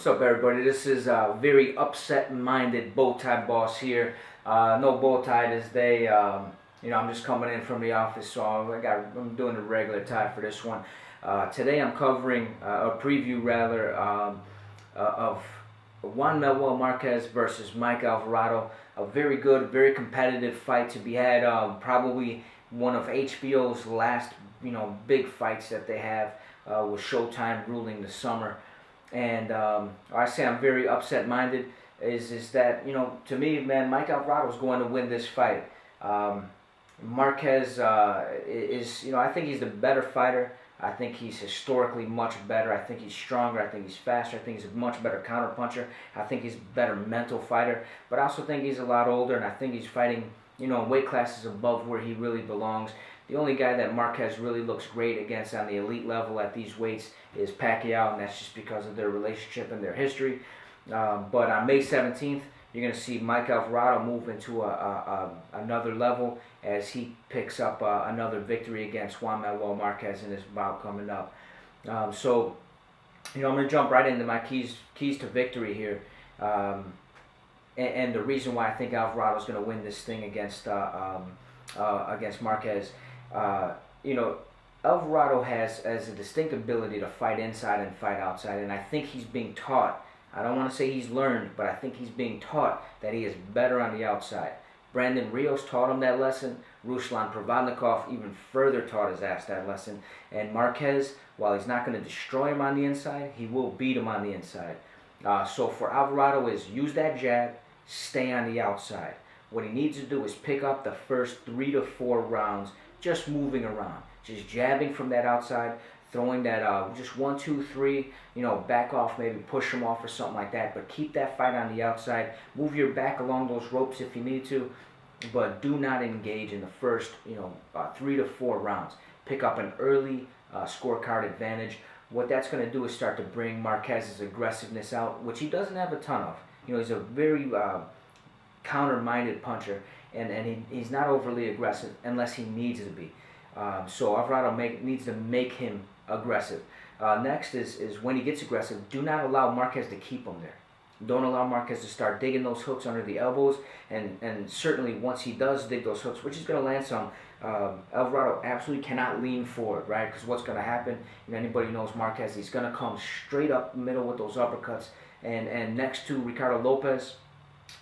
up, everybody? This is very upset-minded bow-tie boss here. No bow tie this day. I'm just coming in from the office, so I'm doing the regular tie for this one. Today I'm covering a preview, rather, of Juan Manuel Marquez versus Mike Alvarado. A very good, very competitive fight to be had. Probably one of HBO's last, big fights that they have, with Showtime ruling the summer. And I say I'm very upset-minded is that, to me, man, Mike Alvarado is going to win this fight. Marquez is, I think he's the better fighter. I think he's historically much better. I think he's stronger. I think he's faster. I think he's a much better counterpuncher. I think he's a better mental fighter. But I also think he's a lot older, and I think he's fighting, weight classes above where he really belongs. The only guy that Marquez really looks great against on the elite level at these weights is Pacquiao, and that's just because of their relationship and their history. But on May 17th, you're going to see Mike Alvarado move into another level as he picks up another victory against Juan Manuel Marquez in this bout coming up. So, I'm going to jump right into my keys to victory here. And the reason why I think Alvarado is going to win this thing against Marquez. Alvarado has a distinct ability to fight inside and fight outside, and I think he's being taught. I don't want to say he's learned, but I think he's being taught that he is better on the outside. Brandon Rios taught him that lesson. Ruslan Provodnikov even further taught his ass that lesson. And Marquez, while he's not going to destroy him on the inside, he will beat him on the inside. So for Alvarado is use that jab, stay on the outside. What he needs to do is pick up the first 3 to 4 rounds, just moving around, just jabbing from that outside, throwing that just 1, 2, 3, back off, maybe push him off or something like that. But keep that fight on the outside. Move your back along those ropes if you need to, but do not engage in the first 3 to 4 rounds. Pick up an early scorecard advantage. What that's going to do is start to bring Marquez's aggressiveness out, which he doesn't have a ton of. He's a very counter-minded puncher, and he's not overly aggressive unless he needs to be. So Alvarado needs to make him aggressive. Next is when he gets aggressive, do not allow Marquez to keep him there. Don't allow Marquez to start digging those hooks under the elbows, and certainly once he does dig those hooks, which he's going to land some, Alvarado absolutely cannot lean forward, right? Because what's going to happen, anybody knows Marquez, he's going to come straight up middle with those uppercuts, and next to Ricardo Lopez,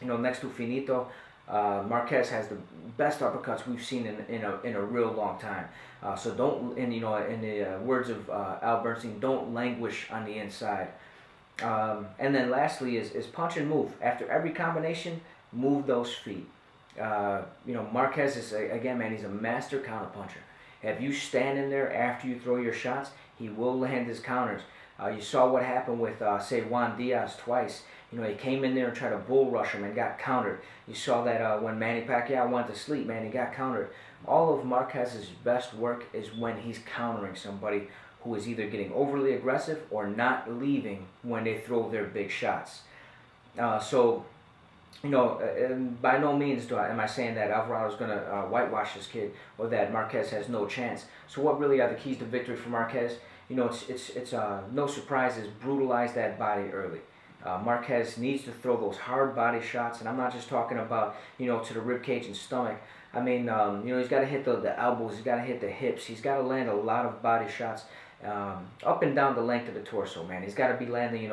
next to Finito, Marquez has the best uppercuts we've seen in a real long time. So don't, in the words of Al Bernstein, don't languish on the inside. And then lastly is punch and move. After every combination, move those feet. Marquez is, again, man, he's a master counterpuncher. If you stand in there after you throw your shots, he will land his counters. You saw what happened with, say, Juan Diaz twice. He came in there and tried to bull rush him and got countered. You saw that when Manny Pacquiao went to sleep, man, he got countered. All of Marquez's best work is when he's countering somebody who is either getting overly aggressive or not leaving when they throw their big shots. So, by no means am I saying that Alvarado's going to whitewash this kid or that Marquez has no chance. So what really are the keys to victory for Marquez? It's no surprise is brutalize that body early. Marquez needs to throw those hard body shots, and I'm not just talking about, to the rib cage and stomach. I mean, he's got to hit the elbows, he's got to hit the hips, he's got to land a lot of body shots up and down the length of the torso, man. He's got to be landing,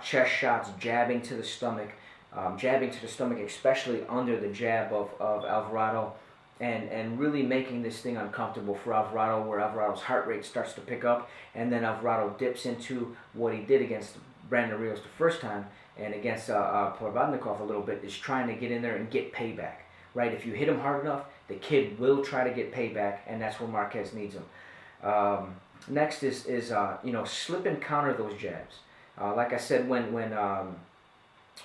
chest shots, jabbing to the stomach, especially under the jab of Alvarado, and really making this thing uncomfortable for Alvarado, where Alvarado's heart rate starts to pick up, and then Alvarado dips into what he did against Brandon Rios the first time, and against Provodnikov a little bit, is trying to get in there and get payback, right? If you hit him hard enough, the kid will try to get payback, and that's where Marquez needs him. Next is slip and counter those jabs. Like I said, when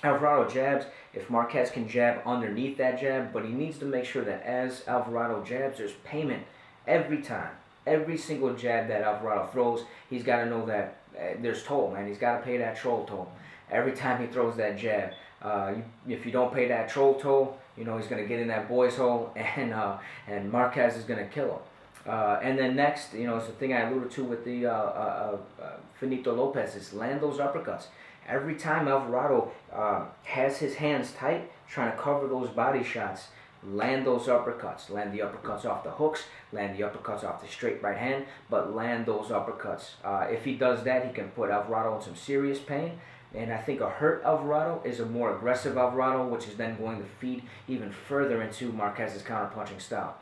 Alvarado jabs, if Marquez can jab underneath that jab, but he needs to make sure that as Alvarado jabs, there's payment every time. Every single jab that Alvarado throws, he's got to know that there's toll, man. He's got to pay that troll toll every time he throws that jab. If you don't pay that troll toll, he's going to get in that boy's hole, and Marquez is going to kill him. And then next, it's the thing I alluded to with the Finito Lopez, is land those uppercuts. Every time Alvarado has his hands tight, trying to cover those body shots, land those uppercuts, land the uppercuts off the hooks, land the uppercuts off the straight right hand, but land those uppercuts. If he does that, he can put Alvarado in some serious pain. And I think a hurt Alvarado is a more aggressive Alvarado, which is then going to feed even further into Marquez's counterpunching style.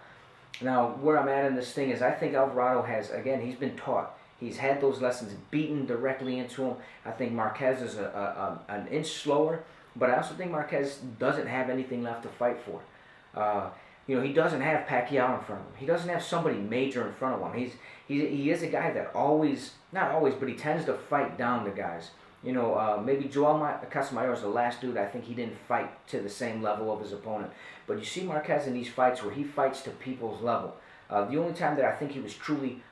Now, where I'm at in this thing is I think Alvarado has, again, he's been taught. He's had those lessons beaten directly into him. I think Marquez is an inch slower, but I also think Marquez doesn't have anything left to fight for. He doesn't have Pacquiao in front of him. He doesn't have somebody major in front of him. He is a guy that always, not always, but he tends to fight down the guys. Maybe Joel Casamayor is the last dude I think he didn't fight to the same level of his opponent. But you see Marquez in these fights where he fights to people's level. The only time that I think he was truly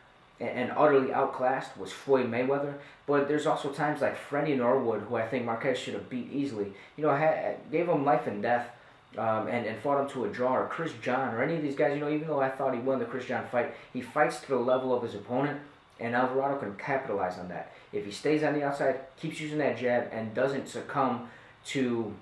and utterly outclassed was Floyd Mayweather. But there's also times like Freddie Norwood, who I think Marquez should have beat easily. Gave him life and death. And fought him to a draw, or Chris John, or any of these guys. Even though I thought he won the Chris John fight, he fights to the level of his opponent, and Alvarado can capitalize on that. If he stays on the outside, keeps using that jab, and doesn't succumb to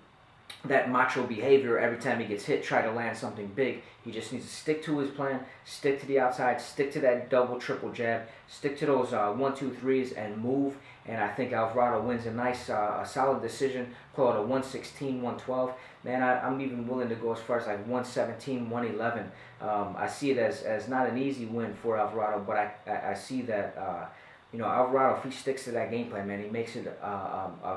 that macho behavior every time he gets hit, try to land something big. He just needs to stick to his plan, stick to the outside, stick to that double, triple jab, stick to those 1, 2, 3s, and move. And I think Alvarado wins a nice, a solid decision. Call it a 116, 112. Man, I'm even willing to go as far as like 117, 111. I see it as not an easy win for Alvarado, but I see that Alvarado, if he sticks to that game plan, man, he makes it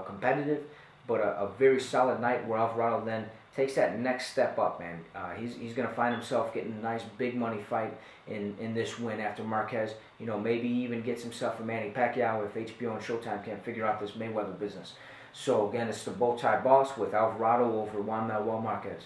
competitive, but a very solid night where Alvarado then takes that next step up, man. He's going to find himself getting a nice big money fight in this win after Marquez. Maybe he even gets himself a Manny Pacquiao if HBO and Showtime can't figure out this Mayweather business. So again, it's the Bowtie Boss with Alvarado over Juan Manuel Marquez.